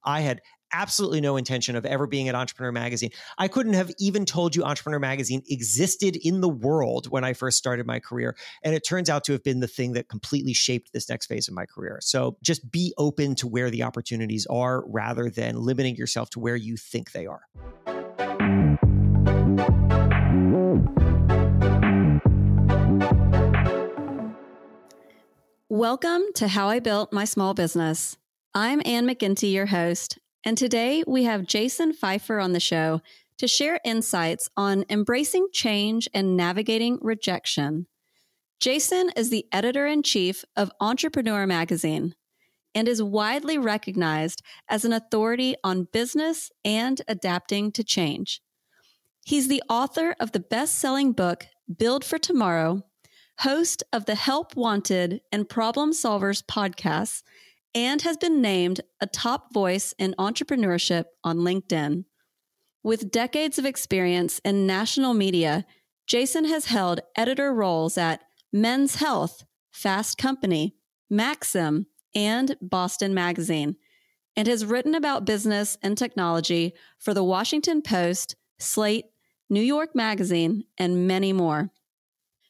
I had absolutely no intention of ever being at Entrepreneur Magazine. I couldn't have even told you Entrepreneur Magazine existed in the world when I first started my career. And it turns out to have been the thing that completely shaped this next phase of my career. So just be open to where the opportunities are rather than limiting yourself to where you think they are. Welcome to How I Built My Small Business. I'm Ann McGinty, your host. And today we have Jason Feifer on the show to share insights on embracing change and navigating rejection. Jason is the editor-in-chief of Entrepreneur Magazine and is widely recognized as an authority on business and adapting to change. He's the author of the best-selling book, Build for Tomorrow, host of the Help Wanted and Problem Solvers podcasts, and has been named a top voice in entrepreneurship on LinkedIn. With decades of experience in national media, Jason has held editor roles at Men's Health, Fast Company, Maxim, and Boston Magazine, and has written about business and technology for the Washington Post, Slate, New York Magazine, and many more.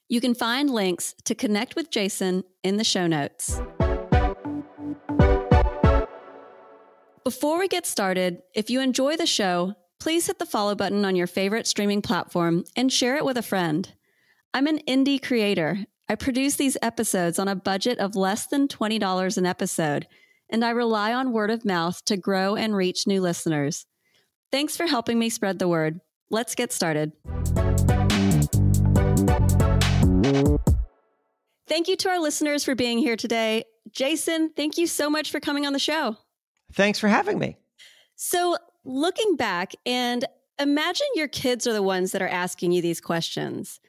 You can find links to connect with Jason in the show notes. Before we get started, if you enjoy the show, please hit the follow button on your favorite streaming platform and share it with a friend. I'm an indie creator. I produce these episodes on a budget of less than $20 an episode, and I rely on word of mouth to grow and reach new listeners. Thanks for helping me spread the word. Let's get started. Thank you to our listeners for being here today. Jason, thank you so much for coming on the show. Thanks for having me. So looking back, and imagine your kids are the ones that are asking you these questions.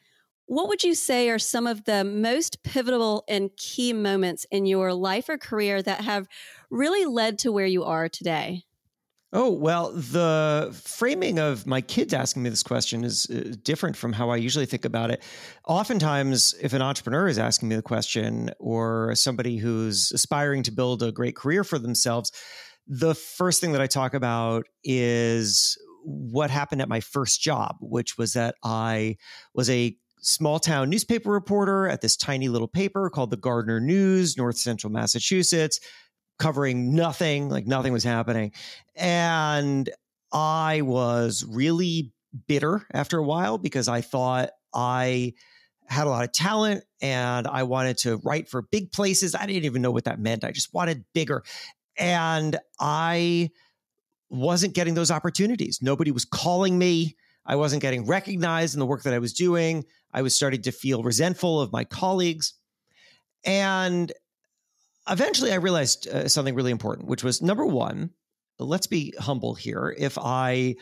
What would you say are some of the most pivotal and key moments in your life or career that have really led to where you are today? Oh, well, the framing of my kids asking me this question is different from how I usually think about it. Oftentimes, if an entrepreneur is asking me the question or somebody who's aspiring to build a great career for themselves, the first thing that I talk about is what happened at my first job, which was that I was a small town newspaper reporter at this tiny little paper called the Gardner News, North Central Massachusetts, covering nothing, like nothing was happening. And I was really bitter after a while because I thought I had a lot of talent and I wanted to write for big places. I didn't even know what that meant. I just wanted bigger. And I wasn't getting those opportunities. Nobody was calling me. I wasn't getting recognized in the work that I was doing. I was starting to feel resentful of my colleagues. And eventually I realized something really important, which was, number one, let's be humble here. If I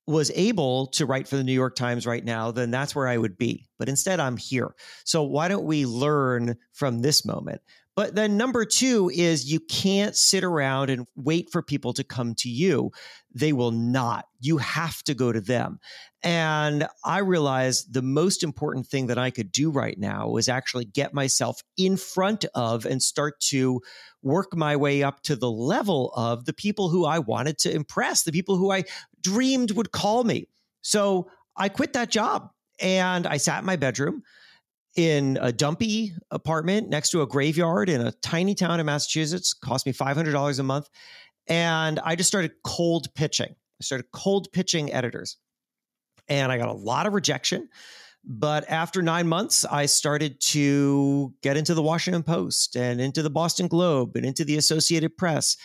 was able to write for the New York Times right now, then that's where I would be. But instead, I'm here. So why don't we learn from this moment? But then number two is you can't sit around and wait for people to come to you. They will not. You have to go to them. And I realized the most important thing that I could do right now was actually get myself in front of and start to work my way up to the level of the people who I wanted to impress, the people who I dreamed would call me. So I quit that job and I sat in my bedroom in a dumpy apartment next to a graveyard in a tiny town in Massachusetts. Cost me $500 a month. And I just started cold pitching. I started cold pitching editors. And I got a lot of rejection. But after 9 months, I started to get into the Washington Post and into the Boston Globe and into the Associated Press.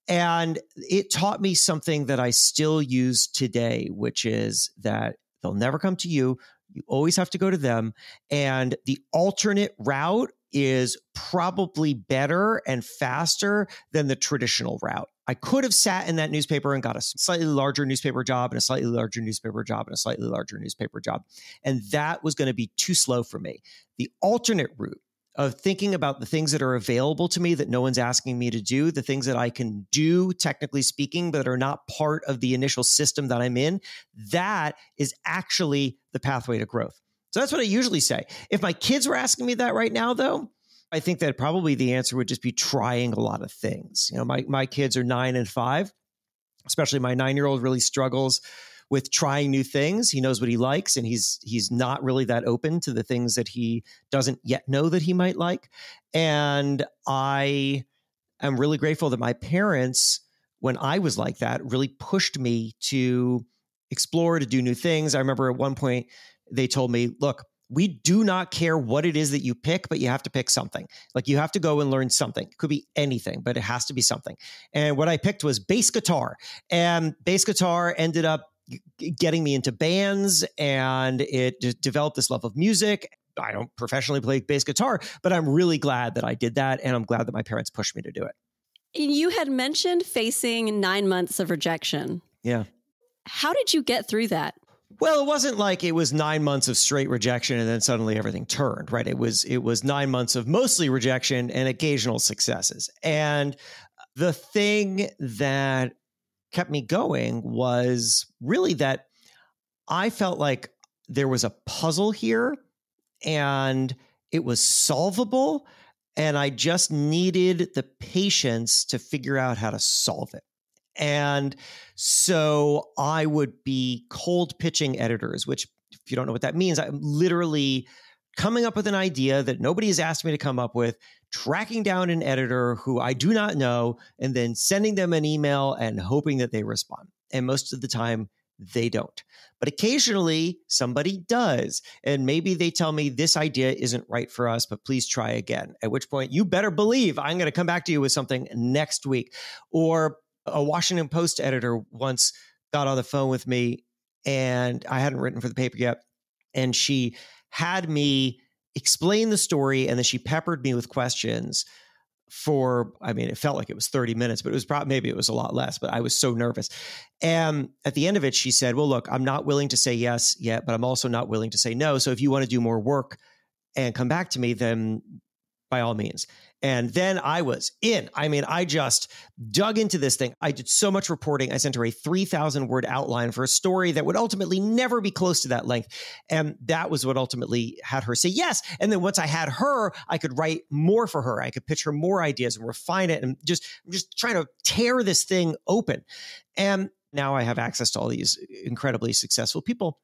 And it taught me something that I still use today, which is that they'll never come to you. You always have to go to them. And the alternate route is probably better and faster than the traditional route. I could have sat in that newspaper and got a slightly larger newspaper job and a slightly larger newspaper job and a slightly larger newspaper job. And that was going to be too slow for me. The alternate route of thinking about the things that are available to me that no one's asking me to do, the things that I can do, technically speaking, but are not part of the initial system that I'm in, that is actually the pathway to growth. So that's what I usually say. If my kids were asking me that right now, though, I think that probably the answer would just be trying a lot of things. My kids are 9 and 5, especially my 9-year-old really struggles with trying new things. He knows what he likes, and he's not really that open to the things that he doesn't yet know that he might like. And I am really grateful that my parents, when I was like that, really pushed me to explore, to do new things. I remember at one point they told me, look, we do not care what it is that you pick, but you have to pick something. Like, you have to go and learn something. It could be anything, but it has to be something. And what I picked was bass guitar. And bass guitar ended up getting me into bands, and it developed this love of music. I don't professionally play bass guitar, but I'm really glad that I did that. And I'm glad that my parents pushed me to do it. You had mentioned facing 9 months of rejection. Yeah. How did you get through that? Well, it wasn't like it was 9 months of straight rejection and then suddenly everything turned, right? It was 9 months of mostly rejection and occasional successes. And the thing that kept me going was really that I felt like there was a puzzle here and it was solvable, and I just needed the patience to figure out how to solve it. And so I would be cold pitching editors, which, if you don't know what that means, I'm literally coming up with an idea that nobody has asked me to come up with, tracking down an editor who I do not know, and then sending them an email and hoping that they respond. And most of the time, they don't. But occasionally, somebody does. And maybe they tell me this idea isn't right for us, but please try again. At which point, you better believe I'm going to come back to you with something next week. Or a Washington Post editor once got on the phone with me, and I hadn't written for the paper yet. And she had me explain the story, and then she peppered me with questions for, it felt like it was 30 minutes, but it was maybe it was a lot less, but I was so nervous. And at the end of it, she said, well, look, I'm not willing to say yes yet, but I'm also not willing to say no. So if you want to do more work and come back to me, then by all means. And then I was in. I just dug into this thing. I did so much reporting. I sent her a 3,000-word outline for a story that would ultimately never be close to that length. And that was what ultimately had her say yes. And then once I had her, I could write more for her. I could pitch her more ideas and refine it, and just trying to tear this thing open. And now I have access to all these incredibly successful people.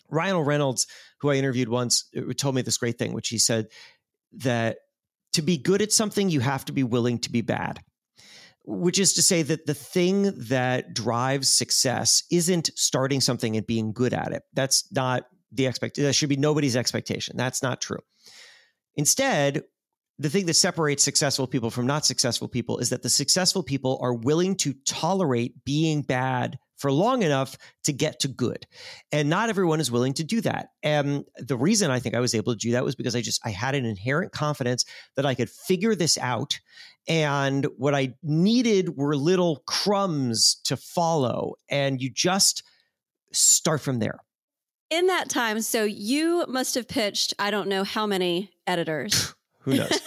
Ryan Reynolds, who I interviewed once, told me this great thing, which he said that to be good at something, you have to be willing to be bad, which is to say that the thing that drives success isn't starting something and being good at it. That's not the expectation. That should be nobody's expectation. That's not true. Instead, the thing that separates successful people from not successful people is that the successful people are willing to tolerate being bad for long enough to get to good. And not everyone is willing to do that. And the reason I think I was able to do that was because I had an inherent confidence that I could figure this out. And what I needed were little crumbs to follow. And you just start from there. In that time, so you must have pitched, I don't know how many editors. Who knows?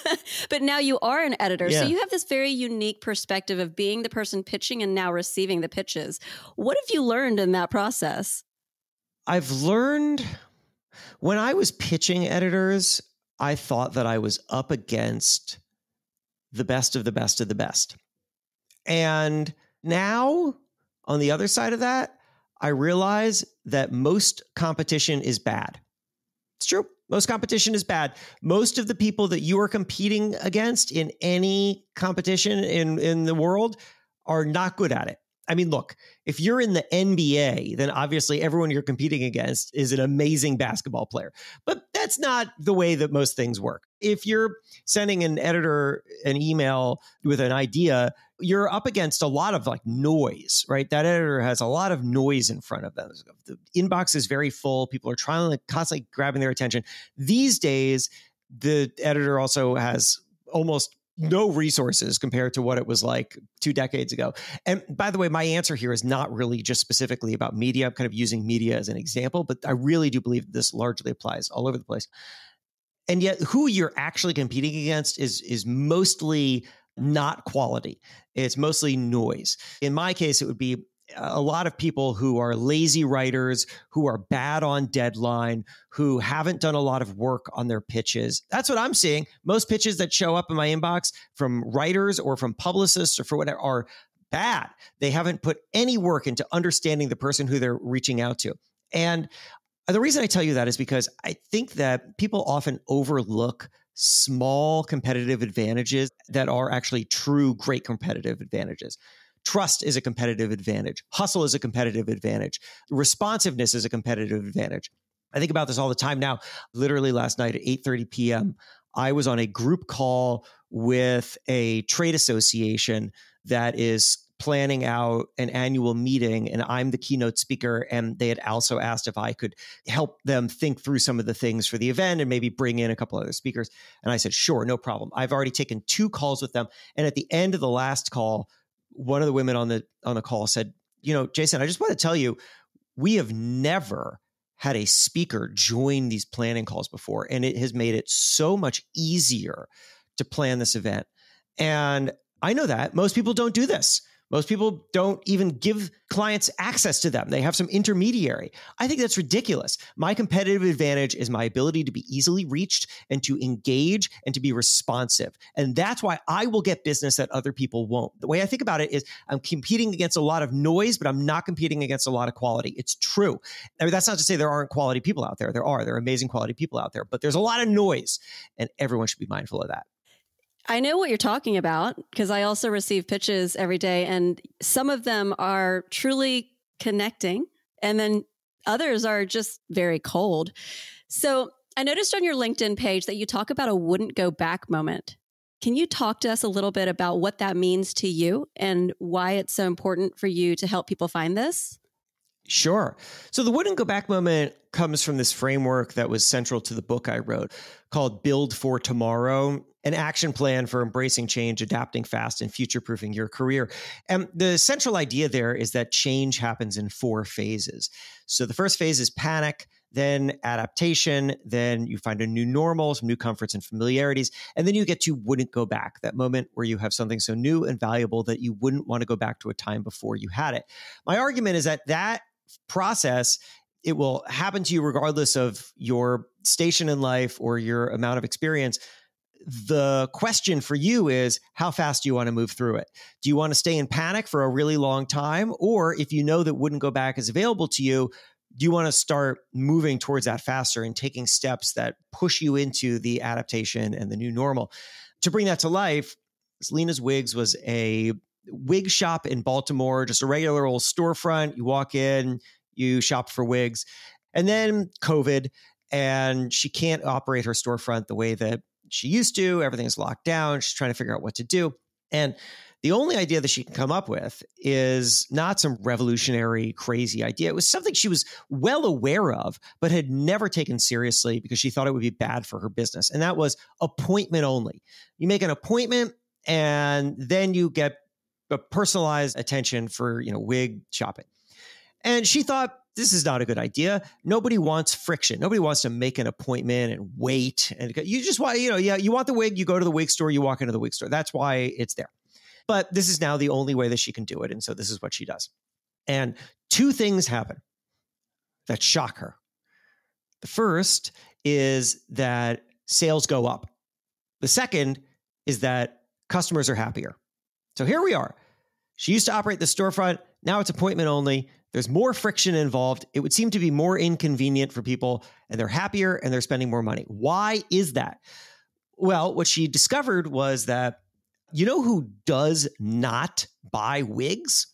But now you are an editor. Yeah. So you have this very unique perspective of being the person pitching and now receiving the pitches. What have you learned in that process? I've learned when I was pitching editors, I thought that I was up against the best of the best of the best. And now, on the other side of that, I realize that most competition is bad. It's true. Most competition is bad. Most of the people that you are competing against in any competition in the world are not good at it. Look, if you're in the NBA, then obviously everyone you're competing against is an amazing basketball player. But that's not the way that most things work. If you're sending an editor an email with an idea, you're up against a lot of noise, right? That editor has a lot of noise in front of them. The inbox is very full. People are trying constantly grabbing their attention. These days, the editor also has almost no resources compared to what it was like 2 decades ago. And by the way, my answer here is not really just specifically about media. I'm kind of using media as an example, but I really do believe this largely applies all over the place. And yet who you're actually competing against is mostly not quality. It's mostly noise. In my case, it would be a lot of people who are lazy writers, who are bad on deadline, who haven't done a lot of work on their pitches. That's what I'm seeing. Most pitches that show up in my inbox from writers or from publicists or for whatever are bad. They haven't put any work into understanding the person who they're reaching out to. And the reason I tell you that is because I think that people often overlook small competitive advantages that are actually true great competitive advantages. Trust is a competitive advantage. Hustle is a competitive advantage. Responsiveness is a competitive advantage. I think about this all the time now. Literally last night at 8:30 p.m., I was on a group call with a trade association that is planning out an annual meeting, and I'm the keynote speaker. And they had also asked if I could help them think through some of the things for the event and maybe bring in a couple other speakers. And I said, sure, no problem. I've already taken 2 calls with them. And at the end of the last call, one of the women on the call said, Jason, I just want to tell you, we have never had a speaker join these planning calls before, and it has made it so much easier to plan this event. And I know that most people don't do this. Most people don't even give clients access to them. They have some intermediary. I think that's ridiculous. My competitive advantage is my ability to be easily reached and to engage and to be responsive. And that's why I will get business that other people won't. The way I think about it is I'm competing against a lot of noise, but I'm not competing against a lot of quality. It's true. I mean, that's not to say there aren't quality people out there. There are amazing quality people out there, but there's a lot of noise, and everyone should be mindful of that. I know what you're talking about because I also receive pitches every day, and some of them are truly connecting, and then others are just very cold. So I noticed on your LinkedIn page that you talk about a wouldn't go back moment. Can you talk to us a little bit about what that means to you and why it's so important for you to help people find this? Sure. So the wouldn't go back moment comes from this framework that was central to the book I wrote called Build for Tomorrow, an action plan for embracing change, adapting fast, and future-proofing your career. And the central idea there is that change happens in 4 phases. So the first phase is panic, then adaptation, then you find a new normal, some new comforts and familiarities, and then you get to wouldn't go back, that moment where you have something so new and valuable that you wouldn't want to go back to a time before you had it. My argument is that process, it will happen to you regardless of your station in life or your amount of experience. The question for you is, how fast do you want to move through it? Do you want to stay in panic for a really long time? Or if you know that wouldn't go back is available to you, do you want to start moving towards that faster and taking steps that push you into the adaptation and the new normal? To bring that to life, Lena's Wigs was a wig shop in Baltimore, just a regular old storefront. You walk in, you shop for wigs, and then COVID, and she can't operate her storefront the way that she used to. Everything is locked down. She's trying to figure out what to do. And the only idea that she can come up with is not some revolutionary, crazy idea. It was something she was well aware of, but had never taken seriously because she thought it would be bad for her business. And that was appointment only. You make an appointment, and then you get a personalized attention for, wig shopping. And she thought, this is not a good idea. Nobody wants friction. Nobody wants to make an appointment and wait. And you just want, you want the wig, you go to the wig store, you walk into the wig store. That's why it's there. But this is now the only way that she can do it. And so this is what she does. And 2 things happen that shock her. The first is that sales go up. The second is that customers are happier. So here we are. She used to operate the storefront. Now it's appointment only. There's more friction involved. It would seem to be more inconvenient for people, and they're happier and they're spending more money. Why is that? Well, what she discovered was that, who does not buy wigs?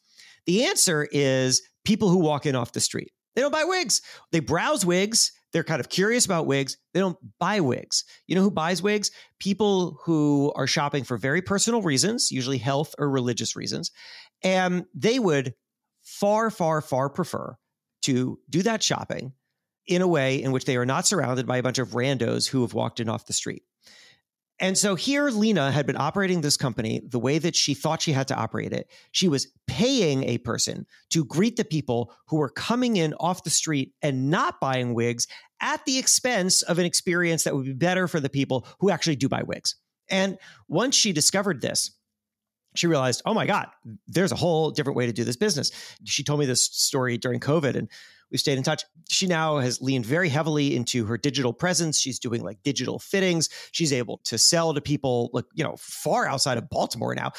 The answer is people who walk in off the street. They don't buy wigs. They browse wigs. They're kind of curious about wigs. They don't buy wigs. You know who buys wigs? People who are shopping for very personal reasons, usually health or religious reasons. And they would far, far, far prefer to do that shopping in a way in which they are not surrounded by a bunch of randos who have walked in off the street. And so here, Lena had been operating this company the way that she thought she had to operate it. She was paying a person to greet the people who were coming in off the street and not buying wigs at the expense of an experience that would be better for the people who actually do buy wigs. And once she discovered this, she realized, oh my God, there's a whole different way to do this business. She told me this story during COVID and we've stayed in touch. She now has leaned very heavily into her digital presence. She's doing like digital fittings. She's able to sell to people like, far outside of Baltimore now.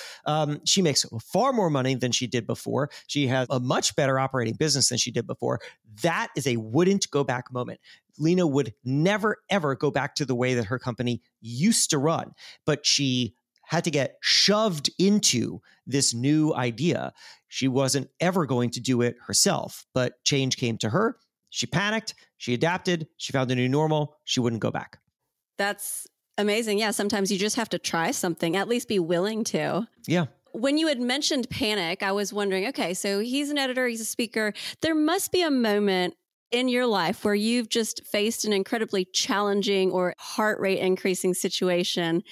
She makes far more money than she did before. She has a much better operating business than she did before. That is a wouldn't go back moment. Lena would never, ever go back to the way that her company used to run, but she had to get shoved into this new idea. She wasn't ever going to do it herself, but change came to her. She panicked, she adapted, she found a new normal. She wouldn't go back. That's amazing. Yeah, sometimes you just have to try something, at least be willing to. Yeah. When you had mentioned panic, I was wondering, okay, so he's an editor, he's a speaker. There must be a moment in your life where you've just faced an incredibly challenging or heart rate increasing situation.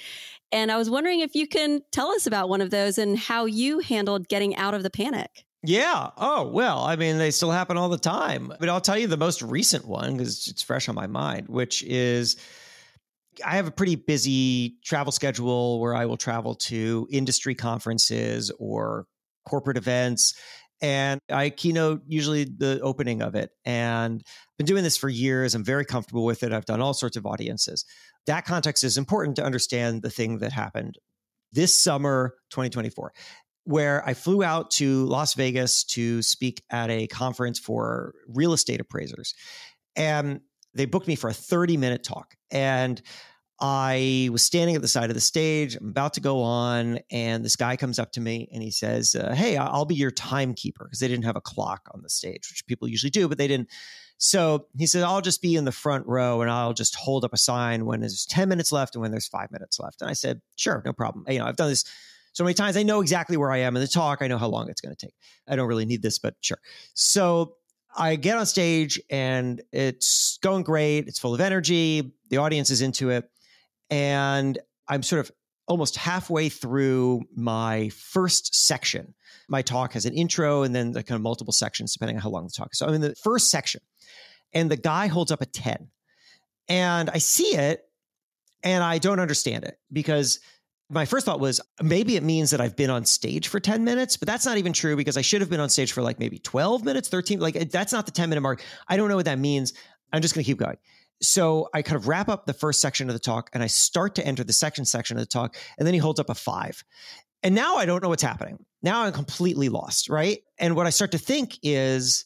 And I was wondering if you can tell us about one of those and how you handled getting out of the panic. Yeah. Oh, well, I mean, they still happen all the time. But I'll tell you the most recent one because it's fresh on my mind, which is I have a pretty busy travel schedule where I will travel to industry conferences or corporate events. And I keynote usually the opening of it. And I've been doing this for years. I'm very comfortable with it. I've done all sorts of audiences. That context is important to understand the thing that happened this summer, 2024, where I flew out to Las Vegas to speak at a conference for real estate appraisers. And they booked me for a 30-minute talk. And I was standing at the side of the stage. I'm about to go on. And this guy comes up to me and he says, hey, I'll be your timekeeper, because they didn't have a clock on the stage, which people usually do, but they didn't. So he said, I'll just be in the front row and I'll just hold up a sign when there's 10 minutes left and when there's 5 minutes left. And I said, sure, no problem. I've done this so many times. I know exactly where I am in the talk. I know how long it's going to take. I don't really need this, but sure. So I get on stage and it's going great. It's full of energy. The audience is into it. And I'm sort of almost halfway through my first section. My talk has an intro and then the kind of multiple sections depending on how long the talk is. So I'm in the first section and the guy holds up a 10 and I see it and I don't understand it, because my first thought was maybe it means that I've been on stage for 10 minutes, but that's not even true, because I should have been on stage for like maybe 12 minutes, 13. Like that's not the 10-minute mark. I don't know what that means. I'm just going to keep going. So I kind of wrap up the first section of the talk and I start to enter the second section of the talk. And then he holds up a 5. And now I don't know what's happening. Now I'm completely lost, right? And what I start to think is,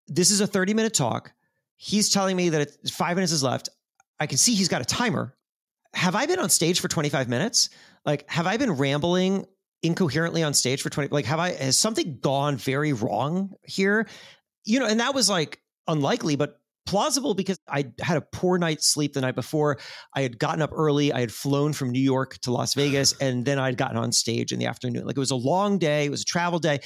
this is a 30-minute talk. He's telling me that 5 minutes is left. I can see he's got a timer. Have I been on stage for 25 minutes? Like, have I been rambling incoherently on stage for 20? Like, has something gone very wrong here? And that was like unlikely, but plausible, because I had a poor night's sleep the night before. I had gotten up early. I had flown from New York to Las Vegas, and then I'd gotten on stage in the afternoon. Like, it was a long day. It was a travel day.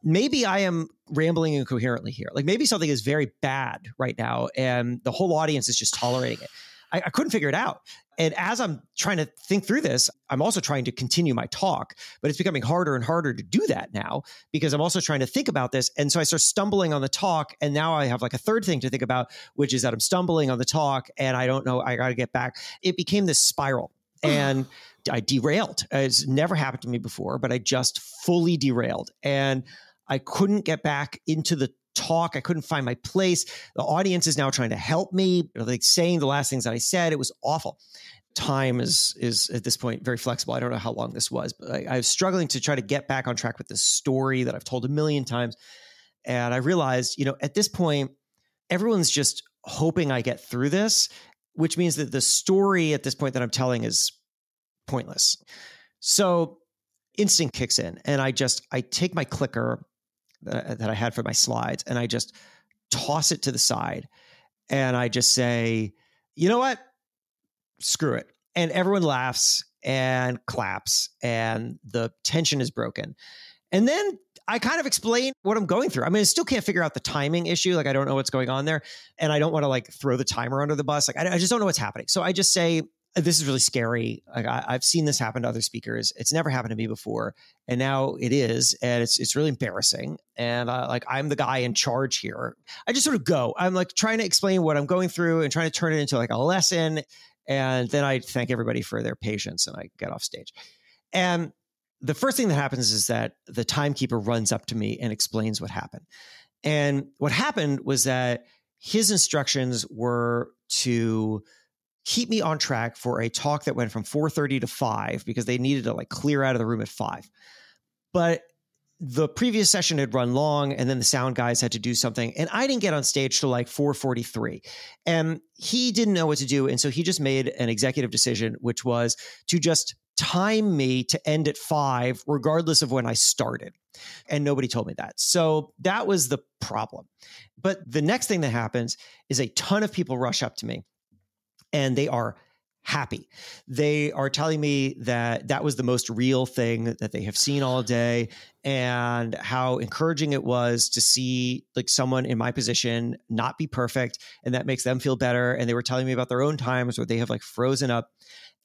Maybe I am rambling incoherently here. Like, maybe something is very bad right now, and the whole audience is just tolerating it. I couldn't figure it out. And as I'm trying to think through this, I'm also trying to continue my talk, but it's becoming harder and harder to do that now, because I'm also trying to think about this. And so I start stumbling on the talk. And now I have like a third thing to think about, which is that I'm stumbling on the talk and I don't know, I got to get back. It became this spiral and I derailed. It's never happened to me before, but I just fully derailed and I couldn't get back into the talk. I couldn't find my place. The audience is now trying to help me, like saying the last things that I said. It was awful. Time is at this point very flexible. I don't know how long this was, but I was struggling to try to get back on track with this story that I've told a million times. And I realized, at this point, everyone's just hoping I get through this, which means that the story at this point that I'm telling is pointless. So instinct kicks in and I take my clicker that I had for my slides and I just toss it to the side and I just say, you know what? Screw it. And everyone laughs and claps and the tension is broken. And then I kind of explain what I'm going through. I mean, I still can't figure out the timing issue. Like, I don't know what's going on there. And I don't want to like throw the timer under the bus. Like, I just don't know what's happening. So I just say, this is really scary. Like, I've seen this happen to other speakers. It's never happened to me before. And now it is. And it's really embarrassing. And I'm the guy in charge here. I just sort of go. I'm like trying to explain what I'm going through and trying to turn it into like a lesson. And then I thank everybody for their patience and I get off stage. And the first thing that happens is that the timekeeper runs up to me and explains what happened. And what happened was that his instructions were to keep me on track for a talk that went from 4:30 to 5 because they needed to like clear out of the room at 5. But the previous session had run long, and then the sound guys had to do something, and I didn't get on stage till like 4:43, and he didn't know what to do. And so he just made an executive decision, which was to just time me to end at 5, regardless of when I started. And nobody told me that. So that was the problem. But the next thing that happens is a ton of people rush up to me, and they are happy. They are telling me that that was the most real thing that they have seen all day, and how encouraging it was to see like someone in my position not be perfect, and that makes them feel better. And they were telling me about their own times where they have like frozen up.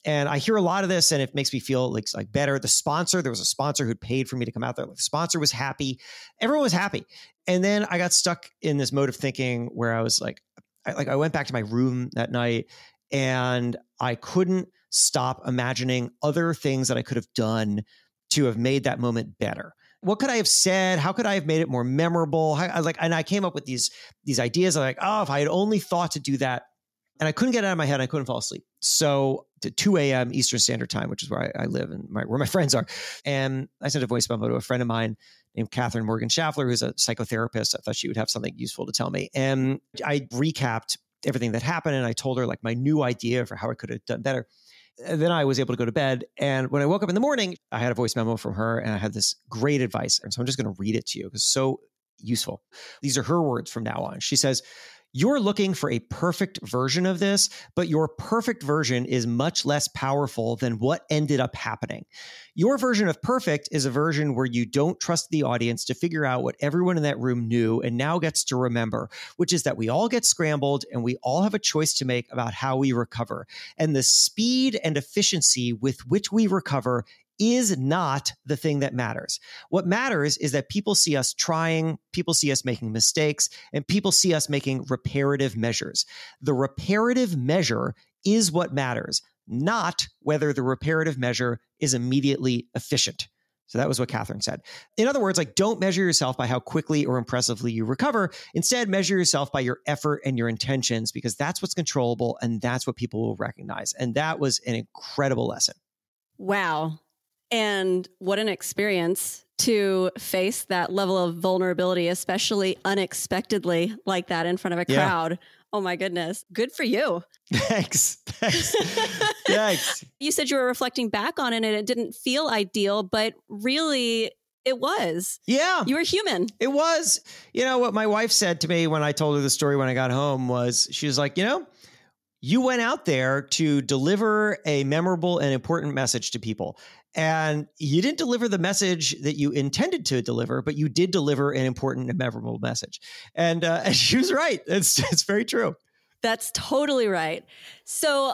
And I hear a lot of this, and it makes me feel like better. The sponsor, there was a sponsor who'd paid for me to come out there. The sponsor was happy. Everyone was happy. And then I got stuck in this mode of thinking where I was like, I went back to my room that night, and I couldn't stop imagining other things that I could have done to have made that moment better. What could I have said? How could I have made it more memorable? And I came up with these ideas. I'm like, oh, if I had only thought to do that. And I couldn't get it out of my head. I couldn't fall asleep. So to 2 a.m. Eastern Standard Time, which is where I live and where my friends are. And I sent a voice memo to a friend of mine named Catherine Morgan Schaffler, who's a psychotherapist. I thought she would have something useful to tell me. And I recapped everything that happened, and I told her like my new idea for how I could have done better. And then I was able to go to bed. And when I woke up in the morning, I had a voice memo from her, and I had this great advice. And so I'm just going to read it to you because it's so useful. These are her words from now on. She says, "You're looking for a perfect version of this, but your perfect version is much less powerful than what ended up happening. Your version of perfect is a version where you don't trust the audience to figure out what everyone in that room knew and now gets to remember, which is that we all get scrambled and we all have a choice to make about how we recover. And the speed and efficiency with which we recover is not the thing that matters. What matters is that people see us trying, people see us making mistakes, and people see us making reparative measures. The reparative measure is what matters, not whether the reparative measure is immediately efficient." So that was what Catherine said. In other words, like, don't measure yourself by how quickly or impressively you recover. Instead, measure yourself by your effort and your intentions, because that's what's controllable and that's what people will recognize. And that was an incredible lesson. Wow. And what an experience to face that level of vulnerability, especially unexpectedly like that in front of a crowd. Yeah. Oh my goodness. Good for you. Thanks. Thanks. You said you were reflecting back on it and it didn't feel ideal, but really it was. Yeah. You were human. It was. You know, what my wife said to me when I told her the story when I got home was, she was like, you went out there to deliver a memorable and important message to people. And you didn't deliver the message that you intended to deliver, but you did deliver an important and memorable message. And she was right. It's very true. That's totally right. So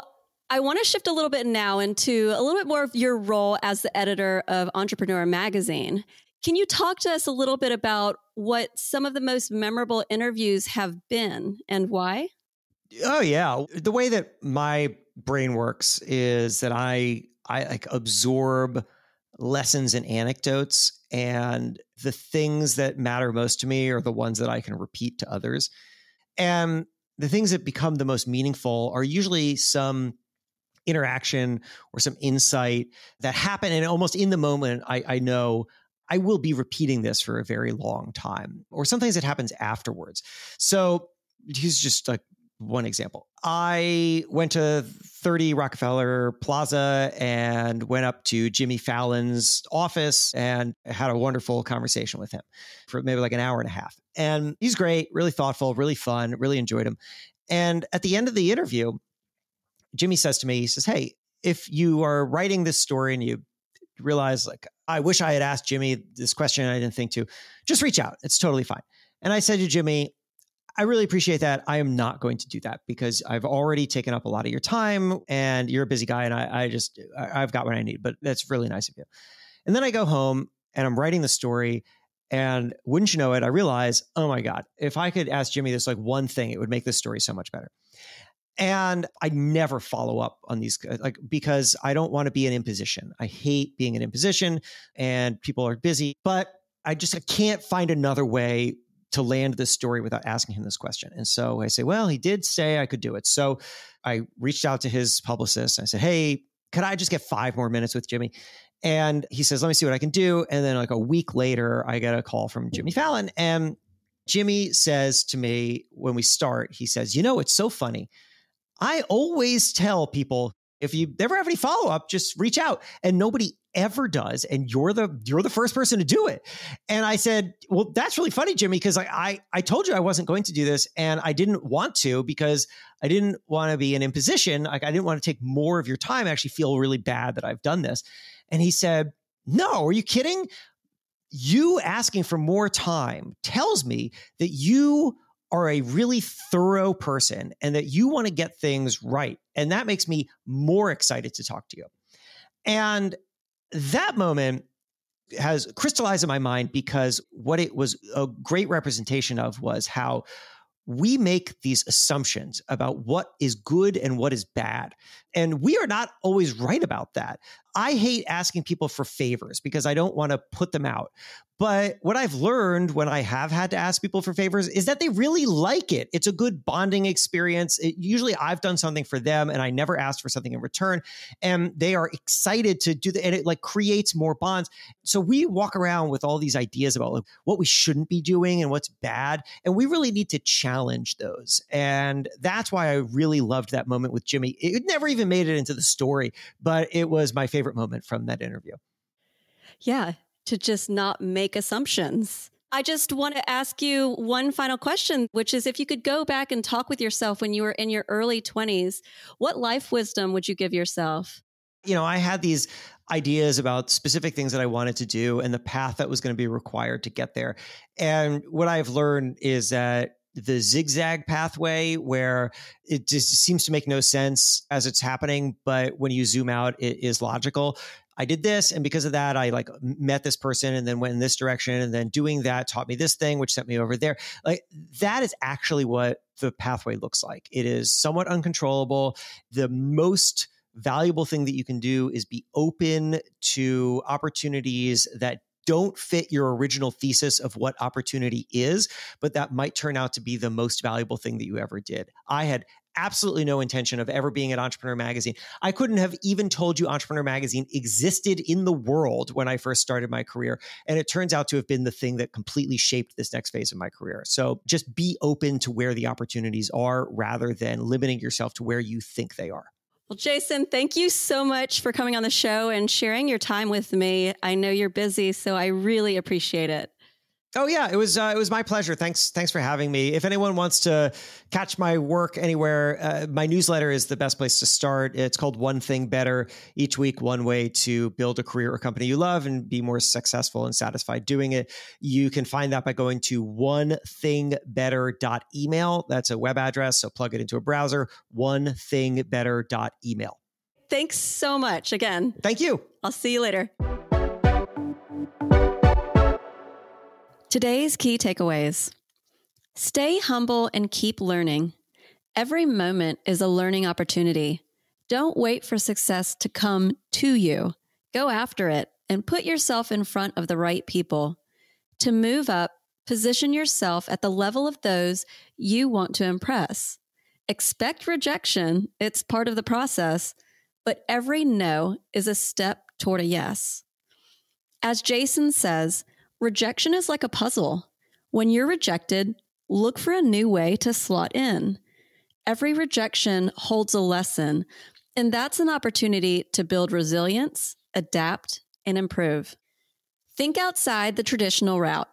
I want to shift a little bit now into a little bit more of your role as the editor of Entrepreneur Magazine. Can you talk to us a little bit about what some of the most memorable interviews have been and why? Oh, yeah. The way that my brain works is that I like absorb lessons and anecdotes, and the things that matter most to me are the ones that I can repeat to others. And the things that become the most meaningful are usually some interaction or some insight that happen. And almost in the moment, I know I will be repeating this for a very long time, or sometimes it happens afterwards. So here's just like one example. I went to 30 Rockefeller Plaza and went up to Jimmy Fallon's office and had a wonderful conversation with him for maybe like an hour and a half. And he's great, really thoughtful, really fun, really enjoyed him. And at the end of the interview, Jimmy says to me, he says, "Hey, if you are writing this story and you realize like, I wish I had asked Jimmy this question and I didn't think to, just reach out. It's totally fine." And I said to Jimmy, "I really appreciate that. I am not going to do that because I've already taken up a lot of your time and you're a busy guy and I've got what I need, but that's really nice of you." And then I go home and I'm writing the story, and wouldn't you know it, I realize, oh my God, if I could ask Jimmy this like one thing, it would make this story so much better. And I never follow up on these, because I don't want to be an imposition. I hate being an imposition and people are busy, but I can't find another way to land this story without asking him this question. And so I say, well, he did say I could do it. So I reached out to his publicist. I said, hey, could I just get 5 more minutes with Jimmy? And he says, let me see what I can do. And then like a week later, I get a call from Jimmy Fallon. And Jimmy says to me when we start, he says, it's so funny. I always tell people, if you ever have any follow-up, just reach out. And nobody ever does. And you're the first person to do it. And I said, well, that's really funny, Jimmy, because I told you I wasn't going to do this. And I didn't want to, because I didn't want to be an imposition. Like, I didn't want to take more of your time. I actually feel really bad that I've done this. And he said, no, are you kidding? You asking for more time tells me that you are a really thorough person and that you want to get things right. And that makes me more excited to talk to you. And that moment has crystallized in my mind, because what it was a great representation of was how we make these assumptions about what is good and what is bad. And we are not always right about that. I hate asking people for favors because I don't want to put them out. But what I've learned when I have had to ask people for favors is that they really like it. It's a good bonding experience. Usually I've done something for them and I never asked for something in return. And they are excited to do that. And it like creates more bonds. So we walk around with all these ideas about like what we shouldn't be doing and what's bad. And we really need to challenge those. And that's why I really loved that moment with Jimmy. It never even made it into the story, but it was my favorite moment from that interview. Yeah. To just not make assumptions. I just want to ask you one final question, which is if you could go back and talk with yourself when you were in your early 20s, what life wisdom would you give yourself? I had these ideas about specific things that I wanted to do and the path that was going to be required to get there. And what I've learned is that the zigzag pathway, where it just seems to make no sense as it's happening, but when you zoom out, it is logical. I did this, and because of that, I like met this person and then went in this direction, and then doing that taught me this thing, which sent me over there. Like, that is actually what the pathway looks like. It is somewhat uncontrollable. The most valuable thing that you can do is be open to opportunities that don't fit your original thesis of what opportunity is, but that might turn out to be the most valuable thing that you ever did. I had absolutely no intention of ever being at Entrepreneur Magazine. I couldn't have even told you Entrepreneur Magazine existed in the world when I first started my career. And it turns out to have been the thing that completely shaped this next phase of my career. So just be open to where the opportunities are rather than limiting yourself to where you think they are. Well, Jason, thank you so much for coming on the show and sharing your time with me. I know you're busy, so I really appreciate it. Oh yeah, it was my pleasure. Thanks for having me. If anyone wants to catch my work anywhere, my newsletter is the best place to start. It's called One Thing Better. Each week, one way to build a career or company you love and be more successful and satisfied doing it. You can find that by going to onethingbetter.email. That's a web address, so plug it into a browser. onethingbetter.email. Thanks so much again. Thank you. I'll see you later. Today's key takeaways. Stay humble and keep learning. Every moment is a learning opportunity. Don't wait for success to come to you. Go after it and put yourself in front of the right people. To move up, position yourself at the level of those you want to impress. Expect rejection. It's part of the process, but every no is a step toward a yes. As Jason says, rejection is like a puzzle. When you're rejected, look for a new way to slot in. Every rejection holds a lesson, and that's an opportunity to build resilience, adapt, and improve. Think outside the traditional route.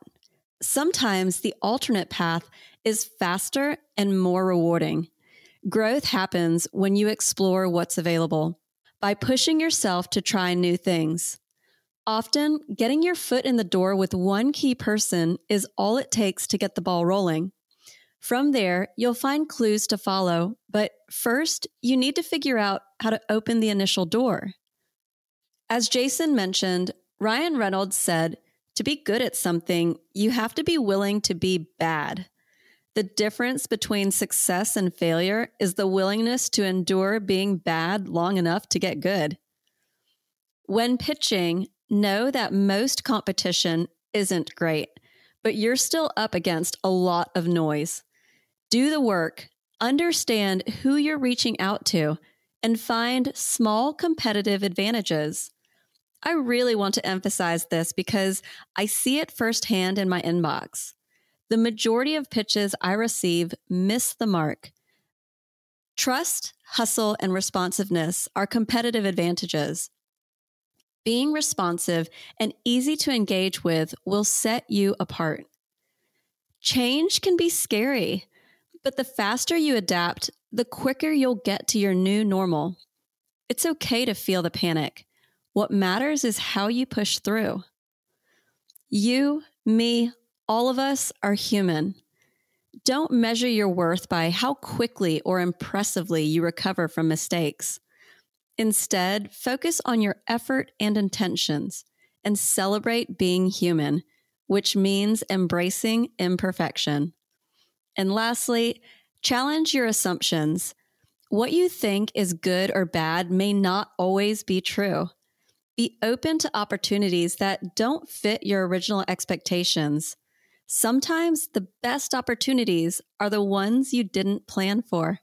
Sometimes the alternate path is faster and more rewarding. Growth happens when you explore what's available by pushing yourself to try new things. Often, getting your foot in the door with one key person is all it takes to get the ball rolling. From there, you'll find clues to follow, but first, you need to figure out how to open the initial door. As Jason mentioned, Ryan Reynolds said, to be good at something, you have to be willing to be bad. The difference between success and failure is the willingness to endure being bad long enough to get good. When pitching, know that most competition isn't great, but you're still up against a lot of noise. Do the work, understand who you're reaching out to, and find small competitive advantages. I really want to emphasize this because I see it firsthand in my inbox. The majority of pitches I receive miss the mark. Trust, hustle, and responsiveness are competitive advantages. Being responsive and easy to engage with will set you apart. Change can be scary, but the faster you adapt, the quicker you'll get to your new normal. It's okay to feel the panic. What matters is how you push through. You, me, all of us are human. Don't measure your worth by how quickly or impressively you recover from mistakes. Instead, focus on your effort and intentions and celebrate being human, which means embracing imperfection. And lastly, challenge your assumptions. What you think is good or bad may not always be true. Be open to opportunities that don't fit your original expectations. Sometimes the best opportunities are the ones you didn't plan for.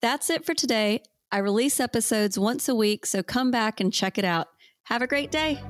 That's it for today. I release episodes once a week, so come back and check it out. Have a great day.